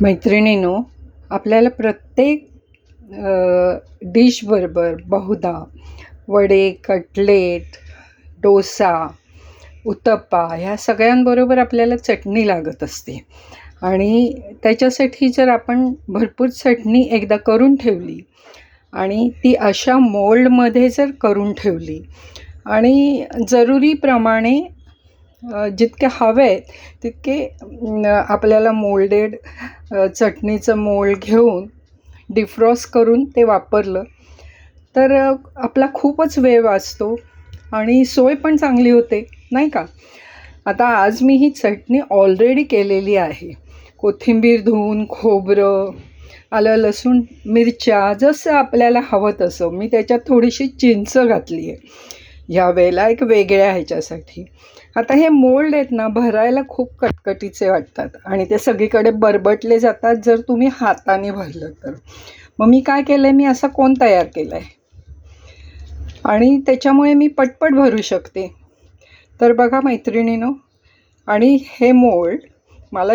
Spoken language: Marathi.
मैत्रिणींनो, आपल्याला प्रत्येक डिशबरोबर बहुधा वडे, कटलेट, डोसा, उत्तप्पा ह्या सगळ्यांबरोबर आपल्याला चटणी लागत असते. आणि त्याच्यासाठी जर आपण भरपूर चटणी एकदा करून ठेवली आणि ती अशा मोल्डमध्ये जर करून ठेवली आणि जरुरीप्रमाणे जितके हवे आहेत तितके आपल्याला मोल्डेड चटणीचं मोल्ड घेऊन डिफ्रॉस्ट करून ते वापरलं तर आपला खूपच वेळ वाचतो आणि सोय पण चांगली होते, नाही का? आता आज मी ही चटणी ऑलरेडी केलेली आहे. कोथिंबीर धुवून, खोबरं, आलं, लसूण, मिरच्या जसं आपल्याला हवं तसं. मी त्याच्यात थोडीशी चिंच घातली आहे ह्या वेळेला एक वेगळ्या ह्याच्यासाठी. आता हे मोल्ड आहेत ना, भरायला खूप कटकटीचे वाटतात आणि ते सगळीकडे बरबटले जातात जर तुम्ही हाताने भरलं तर. मग मी काय केलं आहे, मी असा कोन तयार केला आहे आणि त्याच्यामुळे मी पटपट भरू शकते. तर बघा मैत्रिणीनो, आणि हे मोल्ड मला